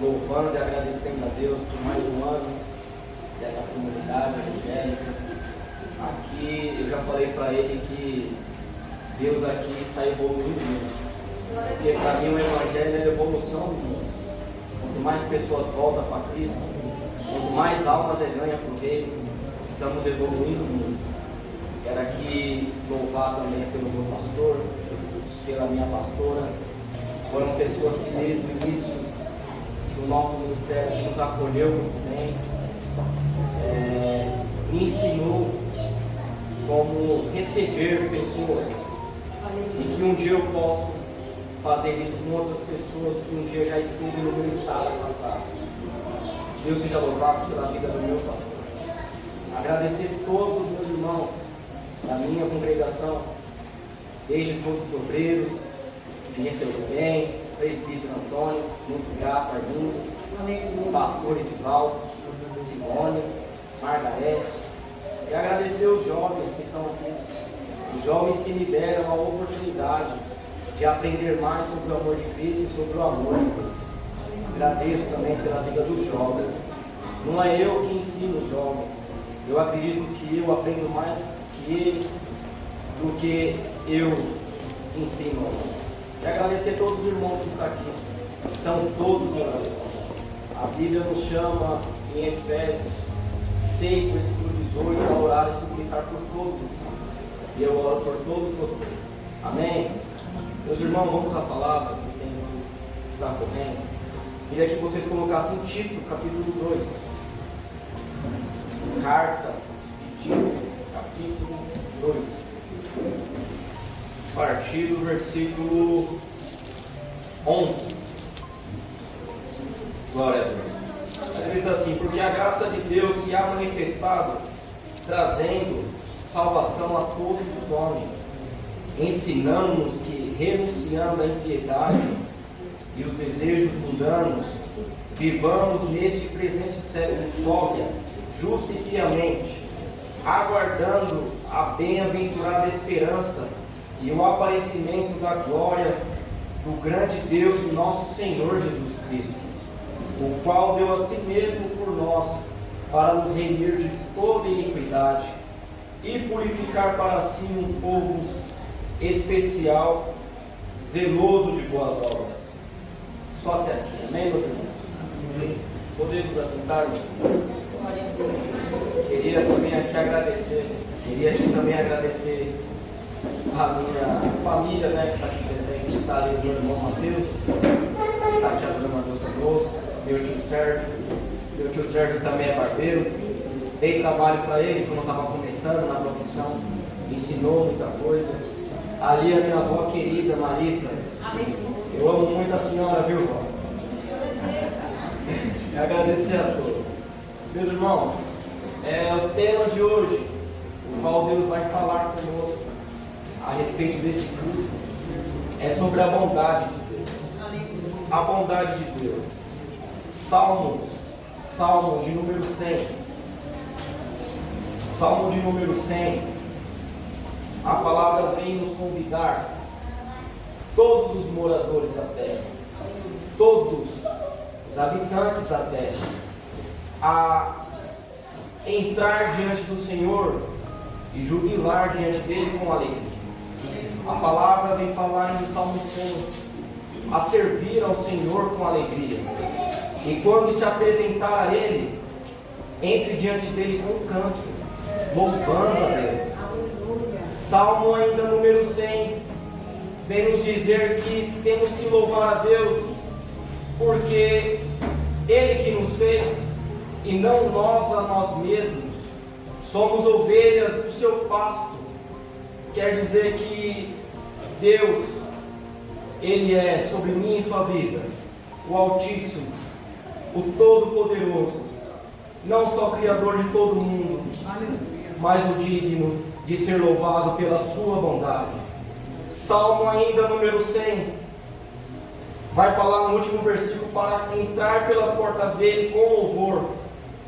louvando e agradecendo a Deus por mais um ano dessa comunidade evangélica. Aqui eu já falei para ele que Deus aqui está evoluindo muito. Porque para mim o Evangelho é a evolução do mundo. Quanto mais pessoas voltam para Cristo, quanto mais almas é ganha para o reino, estamos evoluindo muito. Quero aqui louvar também pelo meu pastor, pela minha pastora. Foram pessoas que desde o início do nosso ministério nos acolheu muito bem, me ensinou como receber pessoas e que um dia eu posso fazer isso com outras pessoas que um dia já esteve no meu estado afastado. Deus seja louvado pela vida do meu pastor. Agradecer todos os meus irmãos da minha congregação, desde todos os obreiros que me receberam bem, presbítero Antônio, muito grato, Arlindo, pastor Edivaldo, Simone, Margarete, e agradecer os jovens que estão aqui, os jovens que me deram a oportunidade de aprender mais sobre o amor de Cristo e sobre o amor de Deus. Agradeço também pela vida dos jovens. Não é eu que ensino os jovens, eu acredito que eu aprendo mais que eles do que eu ensino a eles. E agradecer a todos os irmãos que estão aqui, estão todos em orações. A Bíblia nos chama em Efésios 6, versículo 18, a orar e suplicar por todos. E eu oro por todos vocês. Amém? Meus irmãos, vamos à palavra, que tem que estar correndo. Queria que vocês colocassem Tito, capítulo 2. Carta de Tito, capítulo 2. A partir do versículo 11. Glória a Deus. Está escrito assim: porque a graça de Deus se há manifestado, trazendo salvação a todos os homens, ensinando-nos que, renunciando à impiedade e os desejos mundanos, vivamos neste presente século sóbria, justa e piamente, aguardando a bem-aventurada esperança e o aparecimento da glória do grande Deus e nosso Senhor Jesus Cristo, o qual deu a si mesmo por nós, para nos remir de toda iniquidade e purificar para si um povo especial, zeloso de boas obras. Só até aqui, amém, meus irmãos? Podemos assentar, meus irmãos? Queria também aqui agradecer a minha família, né, que está aqui presente. Está ali o meu irmão Mateus, está aqui a dona Matheus conosco, meu tio Sérgio também é barbeiro. Dei trabalho para ele quando eu estava começando na profissão, ensinou muita coisa. Ali a minha avó querida, Marita. Eu amo muito a senhora, viu, vó? E agradecer a todos. Meus irmãos, o tema de hoje, o qual Deus vai falar conosco a respeito desse culto, é sobre a bondade de Deus. A bondade de Deus. Salmo de número 100. Salmo de número 100. A palavra vem nos convidar, todos os moradores da terra, todos os habitantes da terra, a entrar diante do Senhor e jubilar diante dele com alegria. A palavra vem falar em Salmo 100, a servir ao Senhor com alegria. E quando se apresentar a Ele, entre diante dele com canto, louvando a Deus. Salmo ainda número 100 vem nos dizer que temos que louvar a Deus, porque Ele que nos fez, e não nós a nós mesmos. Somos ovelhas do seu pasto. Quer dizer que Deus, Ele é sobre mim e sua vida, o Altíssimo, o Todo-Poderoso, não só Criador de todo mundo, mas o digno de ser louvado pela sua bondade. Salmo ainda número 100 vai falar no último versículo: para entrar pelas portas dele com louvor,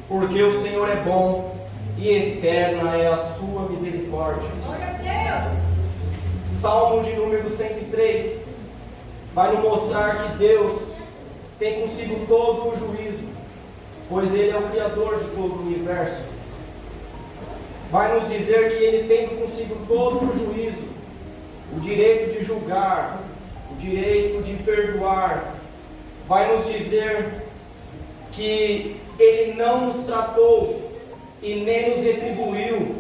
porque o Senhor é bom e eterna é a sua misericórdia. Glória a Deus. Salmo de número 103 vai nos mostrar que Deus tem consigo todo o juízo, pois Ele é o Criador de todo o universo. Vai nos dizer que Ele tem consigo todo o juízo, o direito de julgar, o direito de perdoar. Vai nos dizer que Ele não nos tratou e nem nos retribuiu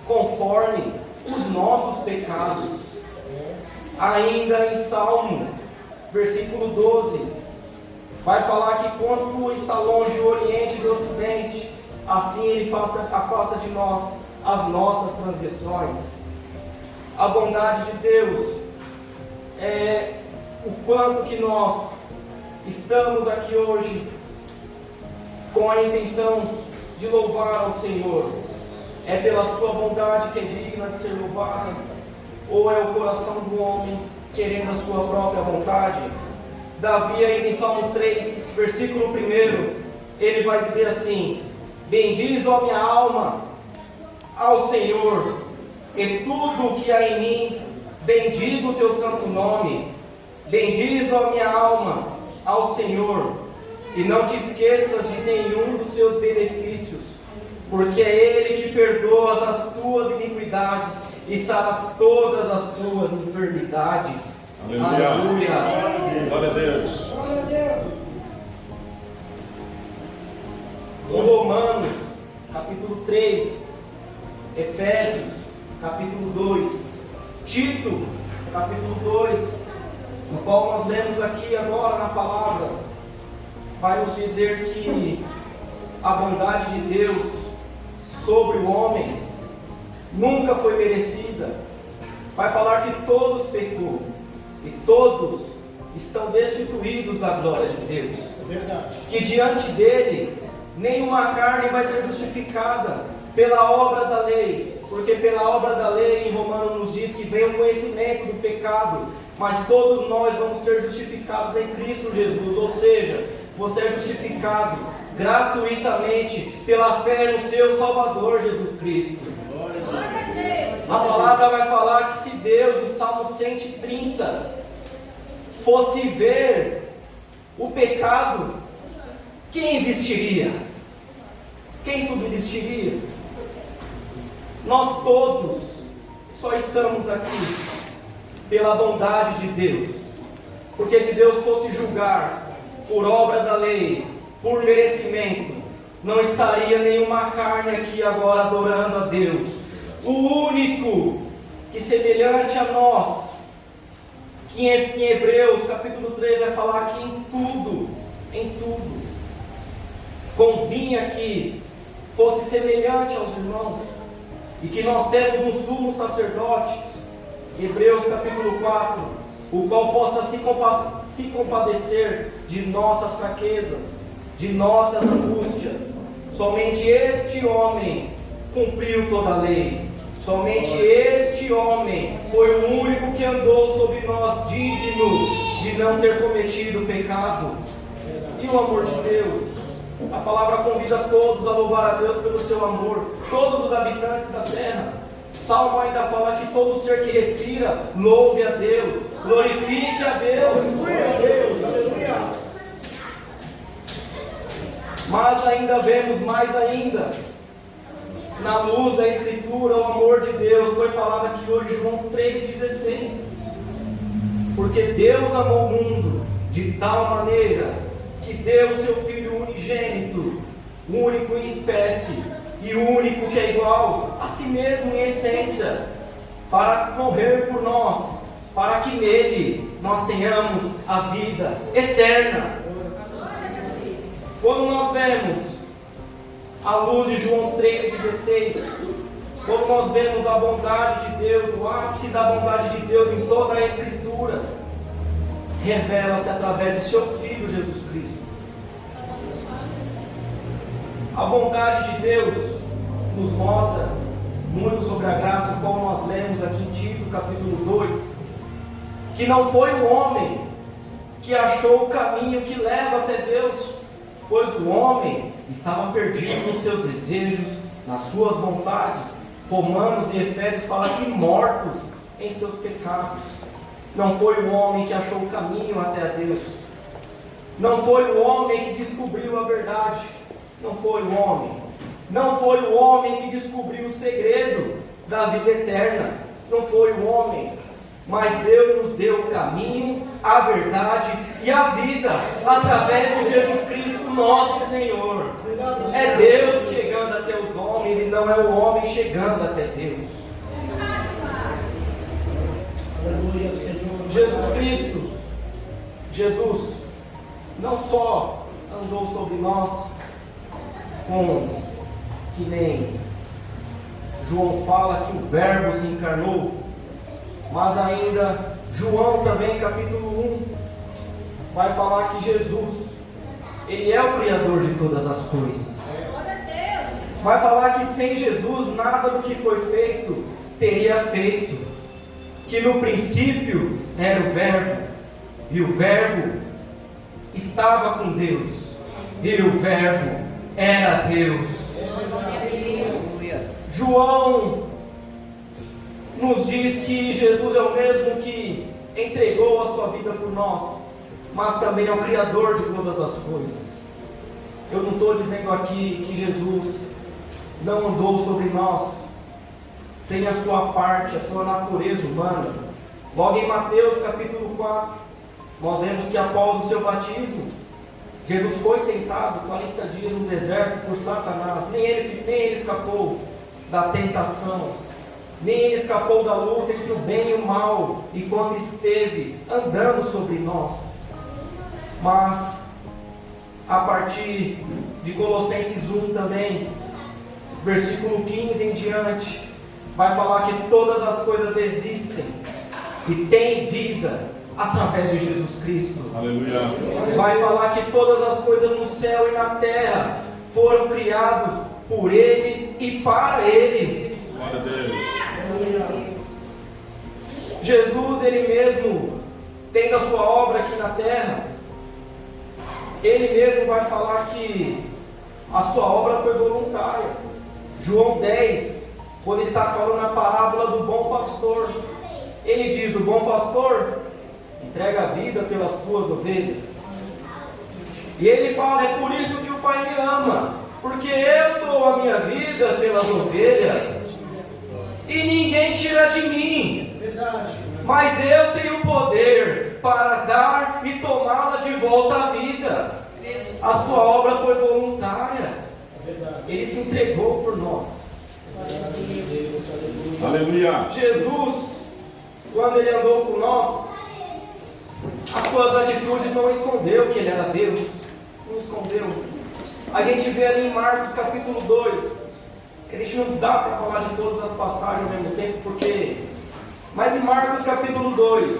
conforme os nossos pecados. Ainda em Salmo, versículo 12, vai falar que quanto está longe o Oriente do Ocidente, assim Ele afasta de nós as nossas transgressões. A bondade de Deus é o quanto que nós estamos aqui hoje com a intenção de louvar ao Senhor. É pela sua bondade que é digna de ser louvada, ou é o coração do homem querendo a sua própria vontade? Davi, ainda em Salmo 3, versículo 1, ele vai dizer assim: bendiz, ó minha alma, ao Senhor, e tudo o que há em mim, bendiga o teu santo nome. Bendiz, ó minha alma, ao Senhor, e não te esqueças de nenhum dos seus benefícios, porque é Ele que perdoa as tuas iniquidades e sara todas as tuas enfermidades. Aleluia. Aleluia. Glória a Deus. Em Romanos, capítulo 3, Efésios, capítulo 2, Tito, capítulo 2, no qual nós lemos aqui agora na palavra, vai nos dizer que a bondade de Deus sobre o homem nunca foi merecida. Vai falar que todos pecou e todos estão destituídos da glória de Deus. Verdade. Que diante dele nenhuma carne vai ser justificada pela obra da lei, porque pela obra da lei em Romanos nos diz que vem o conhecimento do pecado, mas todos nós vamos ser justificados em Cristo Jesus, ou seja, você é justificado gratuitamente pela fé no seu Salvador Jesus Cristo. A palavra vai falar que se Deus, em Salmo 130, fosse ver o pecado, quem existiria? Quem subsistiria? Nós todos só estamos aqui pela bondade de Deus, porque se Deus fosse julgar por obra da lei, por merecimento, não estaria nenhuma carne aqui agora adorando a Deus. O único que semelhante a nós, que em Hebreus capítulo 3 vai falar que em tudo, convinha que fosse semelhante aos irmãos, e que nós temos um sumo sacerdote, Hebreus capítulo 4, o qual possa se compadecer de nossas fraquezas, de nossas angústias. Somente este homem cumpriu toda a lei. Somente este homem foi o único que andou sobre nós, digno de não ter cometido pecado. E o amor de Deus? A palavra convida todos a louvar a Deus pelo seu amor, todos os habitantes da terra. Salmo ainda fala que todo ser que respira, louve a Deus, glorifique a Deus. Aleluia, Deus, aleluia. Mas ainda vemos mais ainda, na luz da Escritura, o amor de Deus. Foi falado aqui hoje, João 3,16. Porque Deus amou o mundo de tal maneira que deu o seu Filho unigênito, único em espécie e único que é igual a si mesmo em essência, para morrer por nós, para que nele nós tenhamos a vida eterna. Quando nós vemos a luz de João 3,16, quando nós vemos a bondade de Deus, o ápice da bondade de Deus em toda a Escritura, revela-se através de seu Filho Jesus Cristo. A bondade de Deus nos mostra muito sobre a graça, como nós lemos aqui em Tito capítulo 2, que não foi o homem que achou o caminho que leva até Deus, pois o homem estava perdido nos seus desejos, nas suas vontades. Romanos e Efésios falam que mortos em seus pecados. Não foi o homem que achou o caminho até a Deus. Não foi o homem que descobriu a verdade. Não foi o homem. Não foi o homem que descobriu o segredo da vida eterna. Não foi o homem. Mas Deus nos deu o caminho, a verdade e a vida através de Jesus Cristo, nosso Senhor. É Deus chegando até os homens e não é o homem chegando até Deus. Aleluia, Senhor. Jesus Cristo, Jesus, não só andou sobre nós, que nem João fala que o Verbo se encarnou, mas ainda João também, capítulo 1, vai falar que Jesus, Ele é o Criador de todas as coisas. Vai falar que sem Jesus nada do que foi feito teria feito. Que no princípio era o Verbo, e o Verbo estava com Deus, e o Verbo era Deus. João nos diz que Jesus é o mesmo que entregou a sua vida por nós, mas também é o Criador de todas as coisas. Eu não estou dizendo aqui que Jesus não andou sobre nós sem a sua parte, a sua natureza humana. Logo em Mateus capítulo 4, nós vemos que após o seu batismo, Jesus foi tentado 40 dias no deserto por Satanás. Nem ele escapou da tentação, nem ele escapou da luta entre o bem e o mal, enquanto esteve andando sobre nós. Mas a partir de Colossenses 1 também, versículo 15 em diante, vai falar que todas as coisas existem e têm vida através de Jesus Cristo. Aleluia. Vai falar que todas as coisas no céu e na terra foram criados por Ele e para Ele. Glória a Deus. Jesus, Ele mesmo, tendo a sua obra aqui na terra, Ele mesmo vai falar que a sua obra foi voluntária. João 10, quando ele está falando a parábola do bom pastor, ele diz: o bom pastor entrega a vida pelas tuas ovelhas. E ele fala: é por isso que o Pai me ama, porque eu dou a minha vida pelas ovelhas, e ninguém tira de mim. Verdade. Mas eu tenho poder para dar e tomá-la de volta à vida. A sua obra foi voluntária. Verdade. Ele se entregou por nós. Aleluia. Jesus, quando Ele andou com nós, as suas atitudes não escondeu que Ele era Deus. Não escondeu. A gente vê ali em Marcos capítulo 2, que a gente não dá para falar de todas as passagens ao mesmo tempo, porque... Mas em Marcos capítulo 2,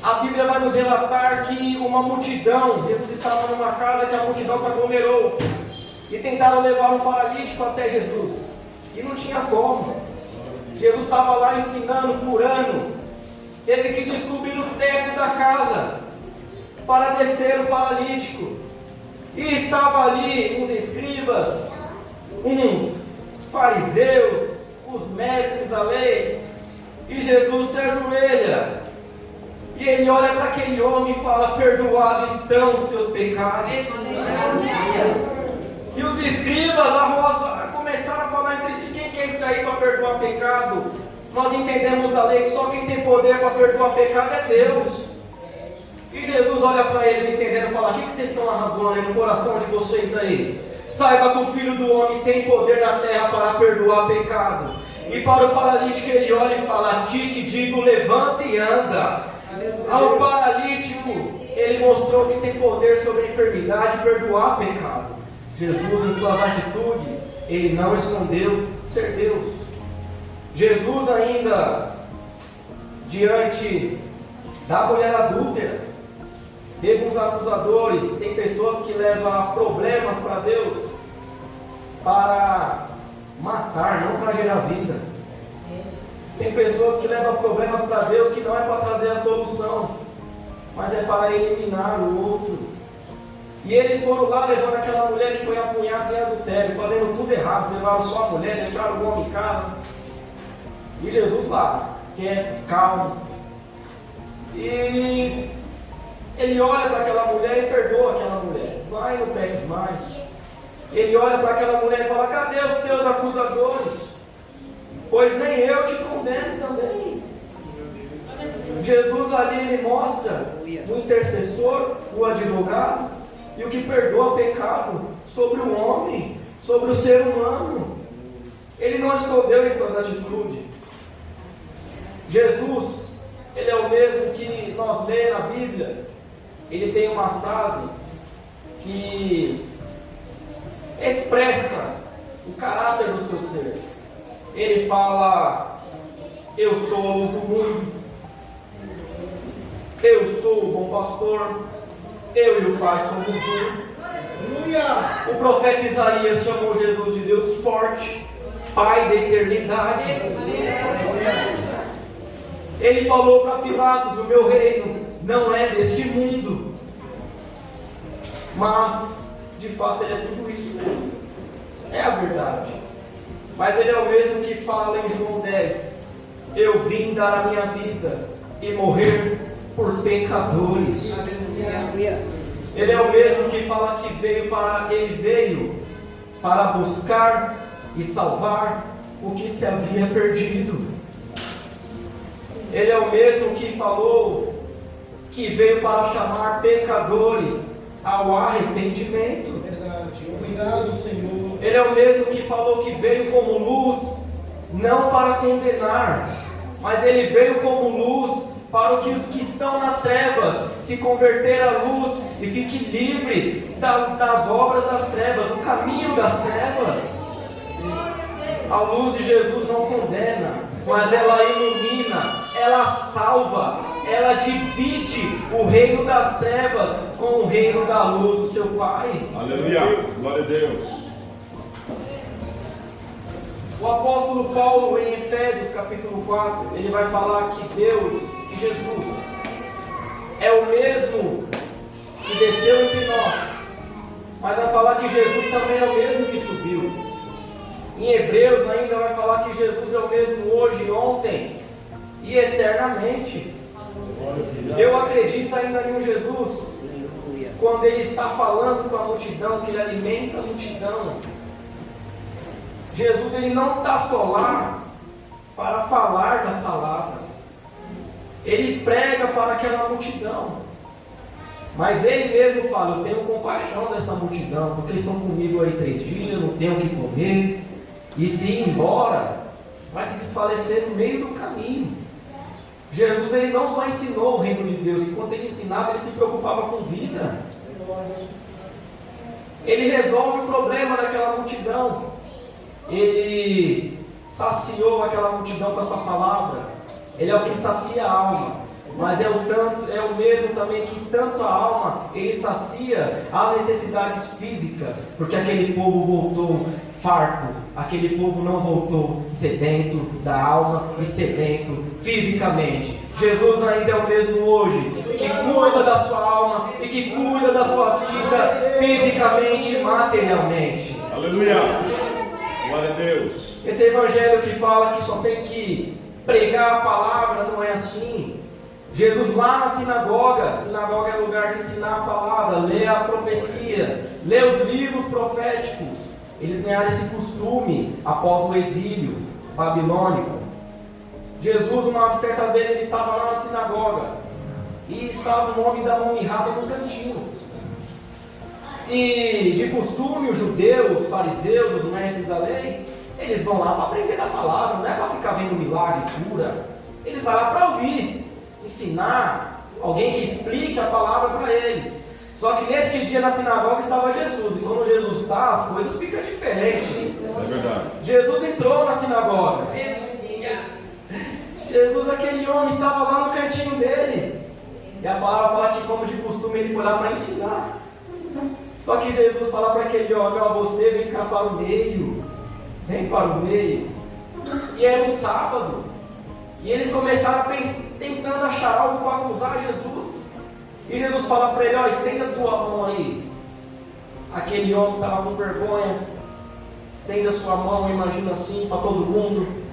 a Bíblia vai nos relatar que uma multidão, Jesus estava numa casa que a multidão se aglomerou, e tentaram levar um paralítico até Jesus, e não tinha como. Jesus estava lá ensinando, curando, teve que descobrir o teto da casa, para descer o paralítico, e estava ali uns escribas, uns fariseus, os mestres da lei, e Jesus se ajoelha, e ele olha para aquele homem e fala: perdoados estão os teus pecados. E os escribas começaram a falar entre si: quem quer isso aí para perdoar pecado? Nós entendemos da lei que só quem tem poder para perdoar pecado é Deus. E Jesus olha para eles entendendo e fala: o que vocês estão arrasando no coração de vocês aí? Saiba que o Filho do Homem tem poder na terra para perdoar pecado. E para o paralítico ele olha e fala: a ti te digo, levanta e anda. Ao paralítico ele mostrou que tem poder sobre a enfermidade e perdoar pecado. Jesus, em suas atitudes, ele não escondeu ser Deus. Jesus ainda, diante da mulher adúltera, teve uns acusadores. Tem pessoas que levam problemas para Deus para matar, não para gerar vida. Tem pessoas que levam problemas para Deus que não é para trazer a solução, mas é para eliminar o outro. E eles foram lá levando aquela mulher que foi apunhada em adultério, fazendo tudo errado, levaram só a mulher, deixaram o homem em casa. E Jesus lá, quieto, calmo. E Ele olha para aquela mulher e perdoa aquela mulher. Vai, não peques mais. Ele olha para aquela mulher e fala: cadê os teus acusadores? Pois nem eu te condeno também. Jesus ali ele mostra o intercessor, o advogado e o que perdoa pecado sobre o homem, sobre o ser humano. Ele não escondeu em suas atitudes. Jesus, ele é o mesmo que nós lemos na Bíblia. Ele tem uma frase que expressa o caráter do seu ser. Ele fala: eu sou a luz do mundo, eu sou o bom pastor, eu e o Pai somos um. Aleluia! O profeta Isaías chamou Jesus de Deus forte, Pai da eternidade. Ele falou para Pilatos: o meu reino não é deste mundo. Mas, de fato, ele é tudo isso mesmo. É a verdade. Mas ele é o mesmo que fala em João 10: eu vim dar a minha vida e morrer por pecadores. Ele é o mesmo que fala que ele veio para buscar e salvar o que se havia perdido. Ele é o mesmo que falou que veio para chamar pecadores ao arrependimento. Verdade. Obrigado, Senhor. Ele é o mesmo que falou que veio como luz, não para condenar, mas ele veio como luz para que os que estão nas trevas se converter à luz e fique livre das obras das trevas, do caminho das trevas. A luz de Jesus não condena, mas ela ilumina, ela salva, ela divide o reino das trevas com o reino da luz do seu Pai. Aleluia. Glória a Deus. O apóstolo Paulo, em Efésios capítulo 4, ele vai falar que Deus, que Jesus, é o mesmo que desceu entre nós, mas vai falar que Jesus também é o mesmo que subiu. Em Hebreus ainda vai falar que Jesus é o mesmo hoje, ontem e eternamente. Eu acredito ainda em um Jesus, quando ele está falando com a multidão, que ele alimenta a multidão. Jesus ele não está só lá para falar da palavra, ele prega para aquela multidão, mas ele mesmo fala: eu tenho compaixão dessa multidão, porque estão comigo aí 3 dias, não tenho o que comer, e se ir embora, vai se desfalecer no meio do caminho. Jesus ele não só ensinou o reino de Deus, enquanto ele ensinava, ele se preocupava com vida. Ele resolve o problema daquela multidão. Ele saciou aquela multidão com a sua palavra. Ele é o que sacia a alma, mas é o mesmo também que tanto a alma ele sacia as necessidades físicas, porque aquele povo voltou farto, aquele povo não voltou sedento da alma e sedento fisicamente. Jesus ainda é o mesmo hoje, que cuida da sua alma e que cuida da sua vida fisicamente e materialmente. Aleluia. Glória a Deus. Esse evangelho que fala que só tem que pregar a palavra, não é assim. Jesus lá na sinagoga é lugar de ensinar a palavra, ler a profecia, ler os livros proféticos. Eles ganharam esse costume após o exílio babilônico. Jesus, uma certa vez, ele estava lá na sinagoga e estava um homem da mão mirrada no cantinho. E de costume, os judeus, os fariseus, os mestres da lei, eles vão lá para aprender a palavra, não é para ficar vendo milagre, cura. Eles vão lá para ouvir, ensinar, alguém que explique a palavra para eles. Só que neste dia na sinagoga estava Jesus, e quando Jesus está, as coisas ficam diferentes. É verdade. Jesus entrou na sinagoga. Jesus, aquele homem, estava lá no cantinho dele. E a palavra fala que, como de costume, ele foi lá para ensinar. Só que Jesus fala para aquele homem: ó, você vem cá para o meio. Vem para o meio. E era um sábado. E eles começaram tentando achar algo para acusar Jesus. E Jesus fala para ele: ó, estenda a tua mão aí. Aquele homem estava com vergonha. Estenda a sua mão, imagina assim, para todo mundo.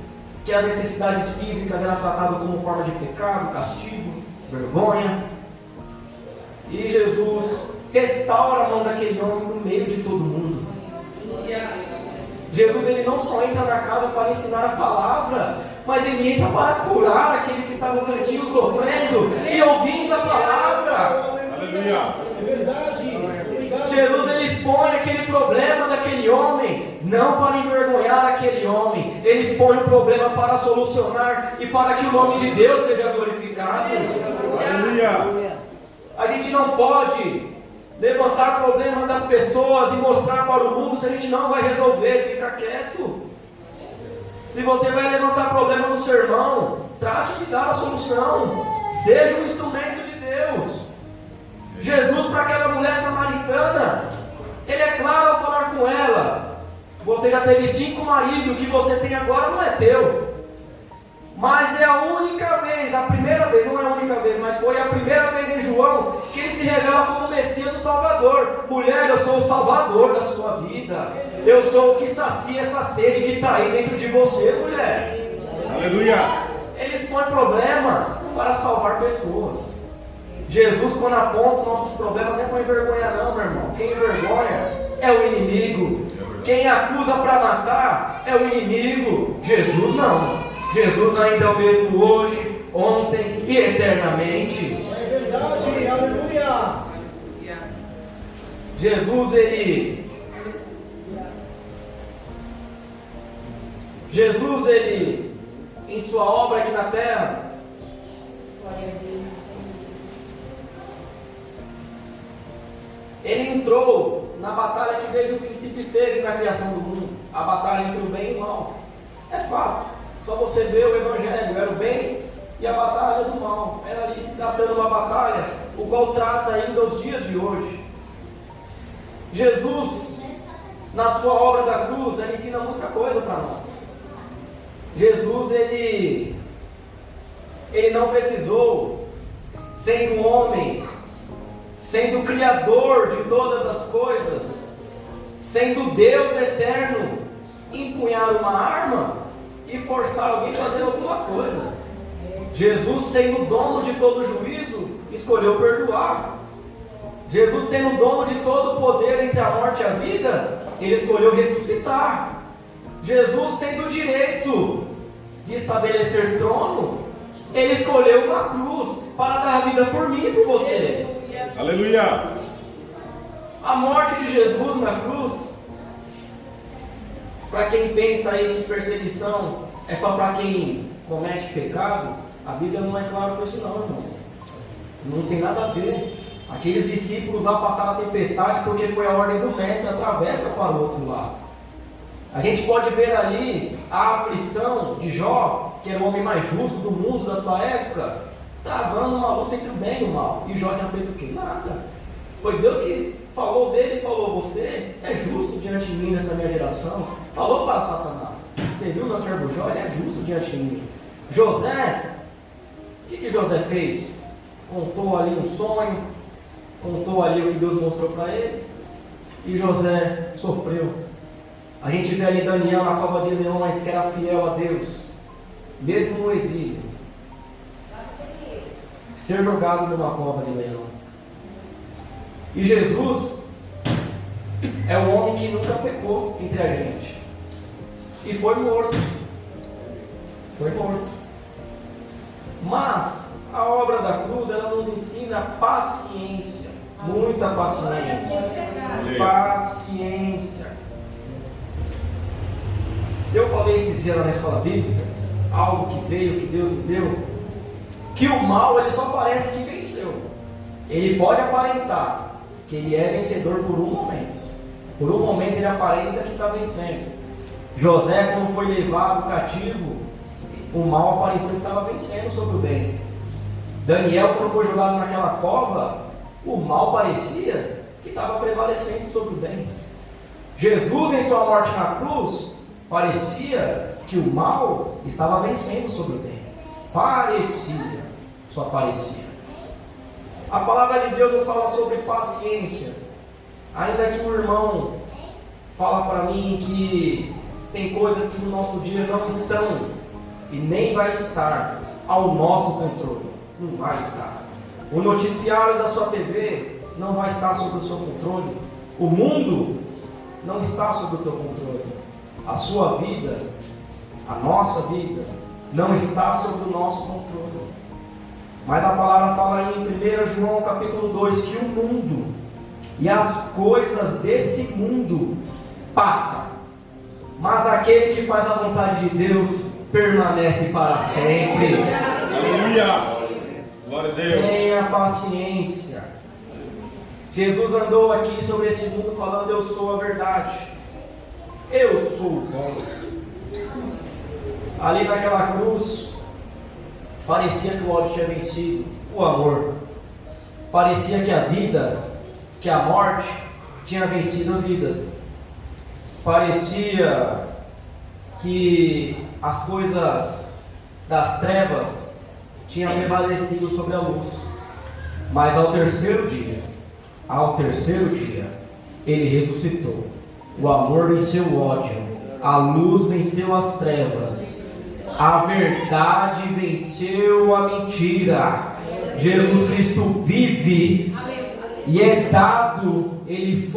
Que as necessidades físicas eram tratadas como forma de pecado, castigo, vergonha. E Jesus restaura a mão daquele homem no meio de todo mundo. Jesus, ele não só entra na casa para ensinar a palavra, mas ele entra para curar aquele que está no cantinho sofrendo e ouvindo a palavra. Aleluia. É verdade. Obrigado. Jesus, ele expõe aquele problema daquele homem, não para envergonhar aquele homem, ele expõe o problema para solucionar e para que o nome de Deus seja glorificado. Aleluia. A gente não pode levantar problema das pessoas e mostrar para o mundo se a gente não vai resolver, fica quieto. Se você vai levantar problema no sermão, trate de dar a solução, seja um instrumento de Deus. Jesus, para aquela mulher samaritana, ele é claro ao falar com ela: você já teve 5 maridos, o que você tem agora não é teu. Mas é a única vez, a primeira vez, não é a única vez, mas foi a primeira vez em João que ele se revela como Messias, o Salvador. Mulher, eu sou o Salvador da sua vida. Eu sou o que sacia essa sede que está aí dentro de você, mulher. Aleluia. Ele expõe problema para salvar pessoas. Jesus, quando aponta nossos problemas, não é para envergonhar não, meu irmão. Quem envergonha é o inimigo. Quem acusa para matar é o inimigo. Jesus não. Jesus ainda é o mesmo hoje, ontem e eternamente. É verdade. Aleluia. Jesus, ele, em sua obra aqui na terra, ele entrou na batalha que desde o princípio esteve na criação do mundo. A batalha entre o bem e o mal. É fato. Só você vê o Evangelho, era o bem e a batalha do mal. Era ali se tratando uma batalha, o qual trata ainda os dias de hoje. Jesus, na sua obra da cruz, ele ensina muita coisa para nós. Jesus, ele não precisou, sendo um homem, sendo o Criador de todas as coisas, sendo Deus eterno, empunhar uma arma e forçar alguém a fazer alguma coisa. Jesus, sendo dono de todo juízo, escolheu perdoar. Jesus, tendo dono de todo o poder entre a morte e a vida, ele escolheu ressuscitar. Jesus, tendo o direito de estabelecer trono, ele escolheu uma cruz para dar a vida por mim e por você. Aleluia. A morte de Jesus na cruz, para quem pensa aí que perseguição é só para quem comete pecado, a Bíblia não é clara com isso não, irmão. Não tem nada a ver. Aqueles discípulos lá passaram a tempestade porque foi a ordem do mestre, atravessa para o outro lado. A gente pode ver ali a aflição de Jó, que era o homem mais justo do mundo da sua época, travando uma luta entre o bem e o mal. E Jó tinha feito o quê? Nada. Foi Deus que falou dele e falou: você é justo diante de mim nessa minha geração. Falou para Satanás: você viu meu servo Jó? Ele é justo diante de mim. José, o que José fez? Contou ali um sonho, contou ali o que Deus mostrou para ele, e José sofreu. A gente vê ali Daniel na cova de leões, que era fiel a Deus, mesmo no exílio, ser jogado numa cova de leão. E Jesus é o homem que nunca pecou entre a gente, e foi morto. Mas a obra da cruz, ela nos ensina paciência, muita paciência. Paciência. Eu falei esses dias lá na escola bíblica, algo que veio, que Deus me deu, que o mal, ele só parece que venceu. Ele pode aparentar que ele é vencedor por um momento. Por um momento ele aparenta que está vencendo. José, quando foi levado cativo, o mal apareceu que estava vencendo sobre o bem. Daniel, quando foi jogado naquela cova, o mal parecia que estava prevalecendo sobre o bem. Jesus, em sua morte na cruz, parecia que o mal estava vencendo sobre o bem. Parecia, só parecia. A palavra de Deus nos fala sobre paciência. Ainda que o irmão fala para mim que tem coisas que no nosso dia não estão e nem vai estar ao nosso controle. Não vai estar. O noticiário da sua TV não vai estar sob o seu controle. O mundo não está sob o teu controle. A sua vida, a nossa vida, não está sob o nosso controle. Mas a palavra fala em 1 João capítulo 2 que o mundo e as coisas desse mundo passam, mas aquele que faz a vontade de Deus permanece para sempre. Aleluia. Glória a Deus. Tenha paciência. Jesus andou aqui sobre esse mundo falando: eu sou a verdade, eu sou o bom. Ali naquela cruz, parecia que o ódio tinha vencido o amor. Parecia que a vida, que a morte tinha vencido a vida. Parecia que as coisas das trevas tinham prevalecido sobre a luz. Mas ao terceiro dia, ele ressuscitou. O amor venceu o ódio, a luz venceu as trevas, a verdade venceu a mentira. Jesus Cristo vive e é dado, Ele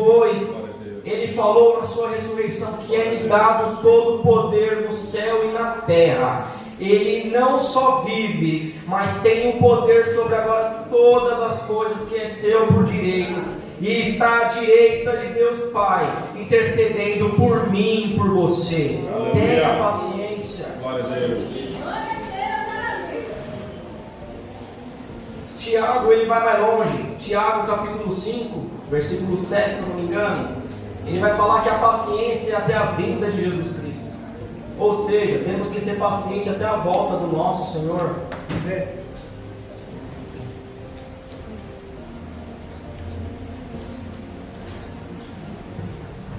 falou na sua ressurreição que é-me dado todo o poder no céu e na terra. Ele não só vive, mas tem o poder sobre agora todas as coisas, que é seu por direito, e está à direita de Deus Pai, intercedendo por mim e por você. Aleluia. Tenha paciência. Glória a Deus. Tiago, ele vai mais longe. Tiago capítulo 5, versículo 7, se eu não me engano, ele vai falar que a paciência é até a vinda de Jesus Cristo. Ou seja, temos que ser pacientes até a volta do nosso Senhor.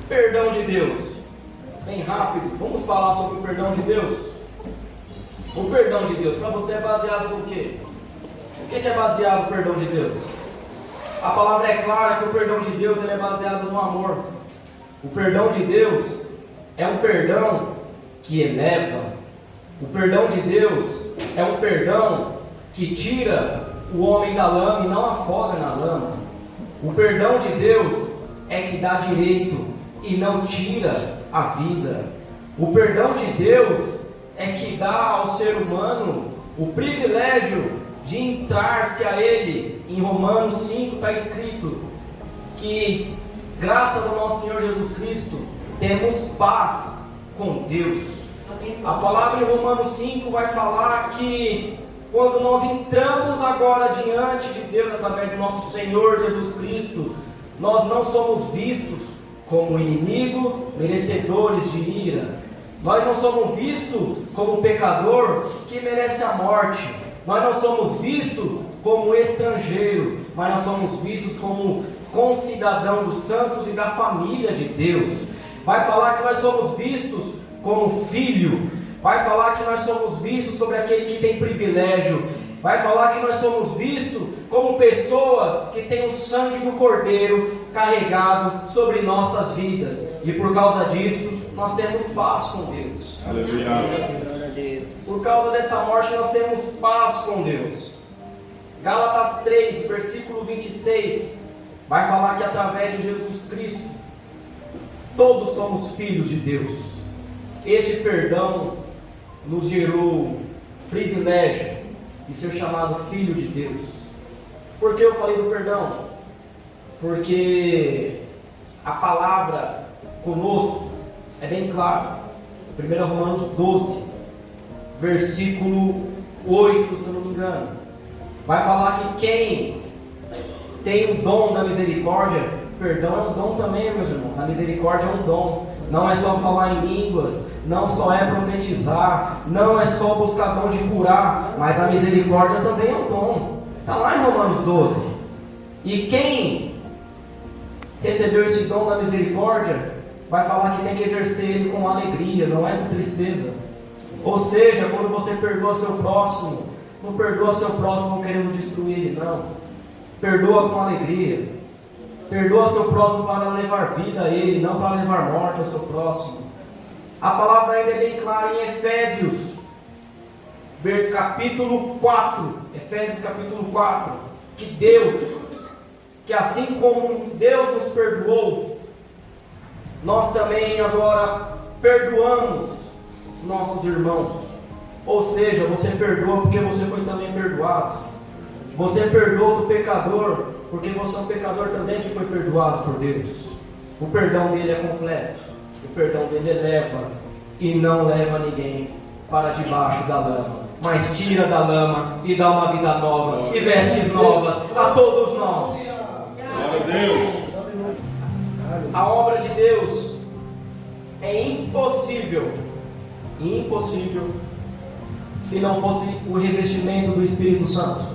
Perdão de Deus. Bem rápido, vamos falar sobre o perdão de Deus. O perdão de Deus, para você é baseado no quê? O que é baseado o perdão de Deus? A palavra é clara que o perdão de Deus ele é baseado no amor. O perdão de Deus é um perdão que eleva. O perdão de Deus é um perdão que tira o homem da lama e não afoga na lama. O perdão de Deus é que dá direito e não tira a vida. O perdão de Deus é que dá ao ser humano o privilégio de entrar-se a Ele. Em Romanos 5 está escrito que, graças ao nosso Senhor Jesus Cristo, temos paz com Deus. A palavra em Romanos 5 vai falar que quando nós entramos agora diante de Deus através do nosso Senhor Jesus Cristo, nós não somos vistos como inimigo, merecedores de ira. Nós não somos vistos como pecador que merece a morte. Nós não somos vistos como estrangeiro, mas nós somos vistos como concidadão dos santos e da família de Deus. Vai falar que nós somos vistos como filho. Vai falar que nós somos vistos sobre aquele que tem privilégio. Vai falar que nós somos vistos como pessoa que tem o sangue do Cordeiro carregado sobre nossas vidas. E por causa disso, nós temos paz com Deus. Aleluia. Por causa dessa morte, nós temos paz com Deus. Gálatas 3, versículo 26, vai falar que através de Jesus Cristo, todos somos filhos de Deus. Este perdão nos gerou privilégio de ser chamado filho de Deus. Por que eu falei do perdão? Porque a palavra conosco é bem clara. 1 Romanos 12, versículo 8, se eu não me engano, vai falar que quem tem o dom da misericórdia, perdão é um dom também, meus irmãos. A misericórdia é um dom. Não é só falar em línguas, não só é profetizar, não é só buscar dom de curar, mas a misericórdia também é um dom. Está lá em Romanos 12. E quem recebeu esse dom da misericórdia, vai falar que tem que exercer ele com alegria, não é com tristeza. Ou seja, quando você perdoa seu próximo, não perdoa seu próximo querendo destruir ele, não. Perdoa com alegria. Perdoa seu próximo para levar vida a ele, não para levar morte ao seu próximo. A palavra ainda é bem clara em Efésios, capítulo 4. Efésios capítulo 4, que Deus, que assim como Deus nos perdoou, nós também agora perdoamos nossos irmãos. Ou seja, você perdoa porque você foi também perdoado. Você perdoa do pecador porque você é um pecador também que foi perdoado por Deus. O perdão dele é completo. O perdão dele eleva e não leva ninguém para debaixo da lama, mas tira da lama e dá uma vida nova e vestes novas a todos nós. Glória a Deus. A obra de Deus é impossível se não fosse o revestimento do Espírito Santo.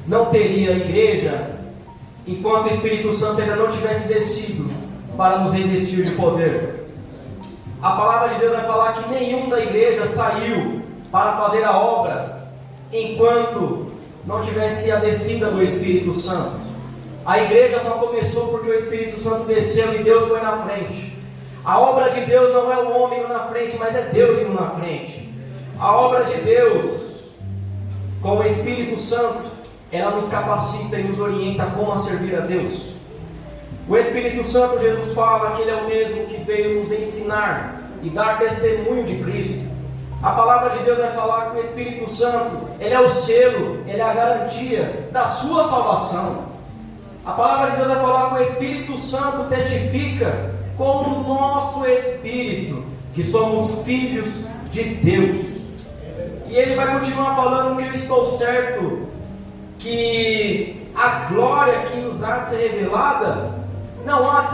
Não teria igreja enquanto o Espírito Santo ainda não tivesse descido para nos revestir de poder. A palavra de Deus vai falar que nenhum da igreja saiu para fazer a obra enquanto não tivesse a descida do Espírito Santo. A igreja só começou porque o Espírito Santo desceu e Deus foi na frente. A obra de Deus não é o homem indo na frente, mas é Deus indo na frente. A obra de Deus, com o Espírito Santo, ela nos capacita e nos orienta como a servir a Deus. O Espírito Santo, Jesus fala que Ele é o mesmo que veio nos ensinar e dar testemunho de Cristo. A palavra de Deus vai falar que o Espírito Santo, Ele é o selo, Ele é a garantia da sua salvação. A palavra de Deus vai falar que o Espírito Santo testifica com o nosso espírito que somos filhos de Deus. E Ele vai continuar falando que eu estou certo que a glória que nos há de ser revelada não há de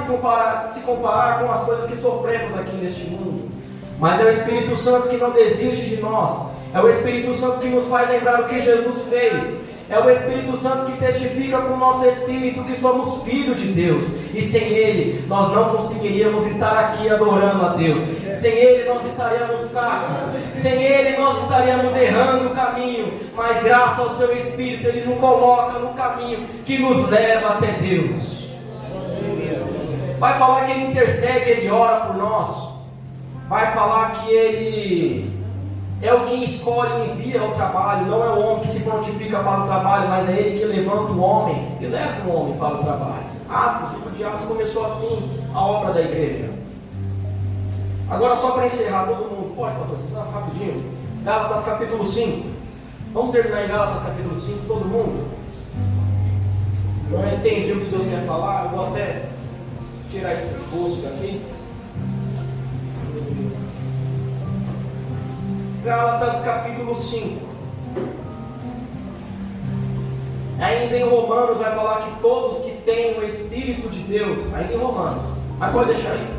se comparar com as coisas que sofremos aqui neste mundo. Mas é o Espírito Santo que não desiste de nós. É o Espírito Santo que nos faz lembrar o que Jesus fez. É o Espírito Santo que testifica com o nosso espírito que somos filhos de Deus. E sem Ele nós não conseguiríamos estar aqui adorando a Deus. Sem Ele nós estaríamos fracos. Sem Ele nós estaríamos errando o caminho. Mas graças ao Seu Espírito Ele nos coloca no caminho que nos leva até Deus. Vai falar que Ele intercede, Ele ora por nós. Vai falar que Ele é o que escolhe e envia ao trabalho. Não é o homem que se prontifica para o trabalho, mas é Ele que levanta o homem e leva o homem para o trabalho. Atos, o livro de Atos começou assim a obra da igreja. Agora só para encerrar, todo mundo, pode pastor, vocês estão rapidinho? Gálatas capítulo 5. Vamos terminar em Gálatas capítulo 5, todo mundo? Eu já entendi o que Deus quer falar, eu vou até tirar esse esboço daqui. Gálatas capítulo 5. Ainda em Romanos vai falar que todos que têm o Espírito de Deus, ainda em Romanos, mas pode deixar aí.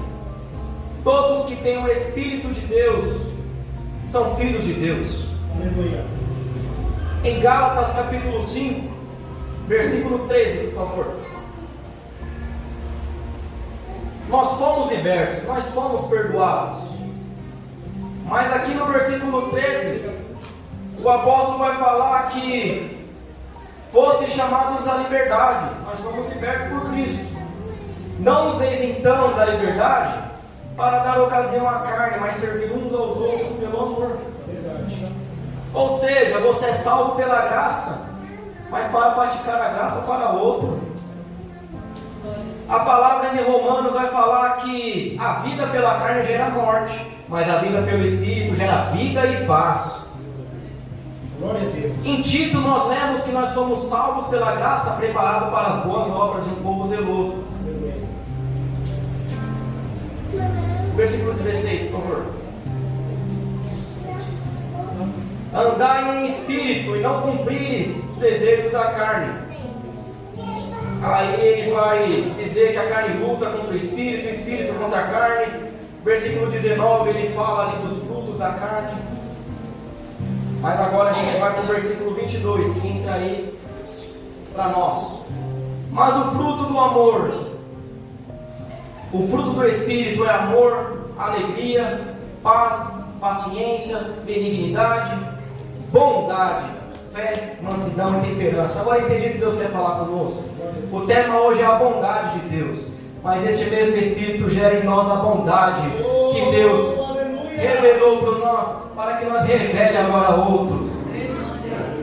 Todos que têm o Espírito de Deus são filhos de Deus. Aleluia. Em Gálatas capítulo 5, versículo 13, por favor. Nós fomos libertos, nós fomos perdoados. Mas aqui no versículo 13, o apóstolo vai falar que fosse chamados à liberdade. Nós somos libertos por Cristo. Não useis então da liberdade para dar ocasião à carne, mas servir uns aos outros pelo amor. Ou seja, você é salvo pela graça, mas para praticar a graça para outro. A palavra de Romanos vai falar que a vida pela carne gera morte, mas a vida pelo Espírito gera vida e paz. Glória a Deus. Em Tito nós lemos que nós somos salvos pela graça, preparados para as boas obras de um povo zeloso. Versículo 16, por favor. Andai em espírito e não cumprires os desejos da carne. Aí ele vai dizer que a carne luta contra o espírito contra a carne. Versículo 19 ele fala ali dos frutos da carne. Mas agora a gente vai para o versículo 22, que entra aí para nós. Mas o fruto do amor, o fruto do Espírito é amor, alegria, paz, paciência, benignidade, bondade, fé, mansidão e temperança. Agora entendi o que Deus quer falar conosco. O tema hoje é a bondade de Deus. Mas este mesmo Espírito gera em nós a bondade que Deus revelou para nós, para que nós revele agora a outros.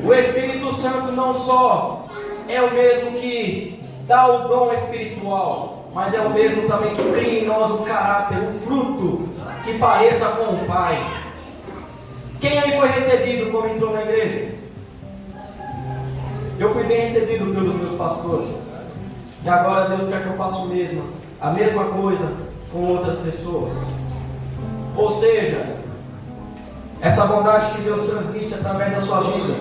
O Espírito Santo não só é o mesmo que dá o dom espiritual, mas é o mesmo também que cria em nós o caráter, o fruto que pareça com o Pai. Quem aí foi recebido quando entrou na igreja? Eu fui bem recebido pelos meus pastores. E agora Deus quer que eu faça a mesma coisa com outras pessoas. Ou seja, essa bondade que Deus transmite através da sua vida,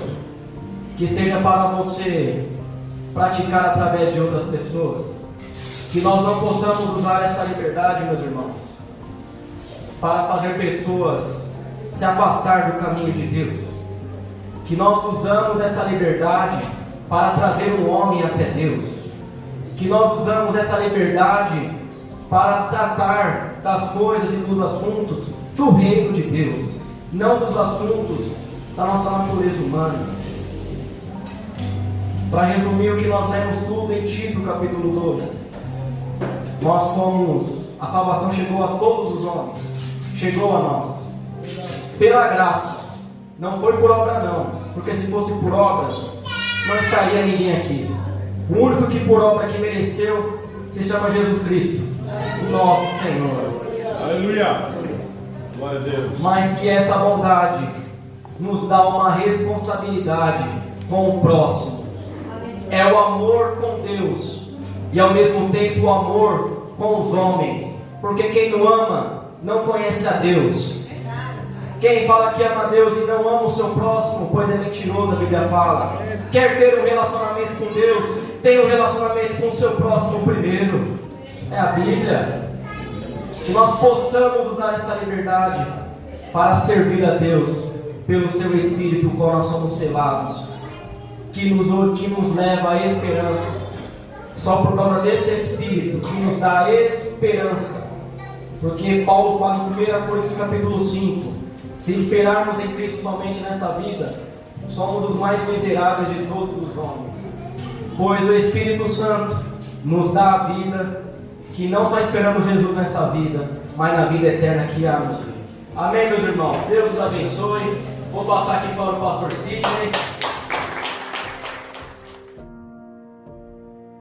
que seja para você praticar através de outras pessoas. Que nós não possamos usar essa liberdade, meus irmãos, para fazer pessoas se afastar do caminho de Deus. Que nós usamos essa liberdade para trazer um homem até Deus. Que nós usamos essa liberdade para tratar das coisas e dos assuntos do reino de Deus, não dos assuntos da nossa natureza humana. Para resumir o que nós lemos tudo em Tito capítulo 2, a salvação chegou a todos os homens, chegou a nós, pela graça, não foi por obra não, porque se fosse por obra, não estaria ninguém aqui. O único que por obra que mereceu se chama Jesus Cristo, o nosso Senhor. Aleluia. Glória a Deus. Mas que essa bondade nos dá uma responsabilidade com o próximo. É o amor com Deus e ao mesmo tempo o amor com os homens. Porque quem não ama não conhece a Deus. Quem fala que ama a Deus e não ama o seu próximo, pois é mentiroso, a Bíblia fala. Quer ter um relacionamento com Deus, tem um relacionamento com o seu próximo primeiro. É a Bíblia. Que nós possamos usar essa liberdade para servir a Deus pelo seu Espírito, quando nós somos selados, que nos leva à esperança. Só por causa desse Espírito que nos dá esperança. Porque Paulo fala em 1 Coríntios capítulo 5, se esperarmos em Cristo somente nessa vida, somos os mais miseráveis de todos os homens. Pois o Espírito Santo nos dá a vida, que não só esperamos Jesus nessa vida, mas na vida eterna que há nos vir. Amém, meus irmãos? Deus os abençoe. Vou passar aqui para o pastor Sidney.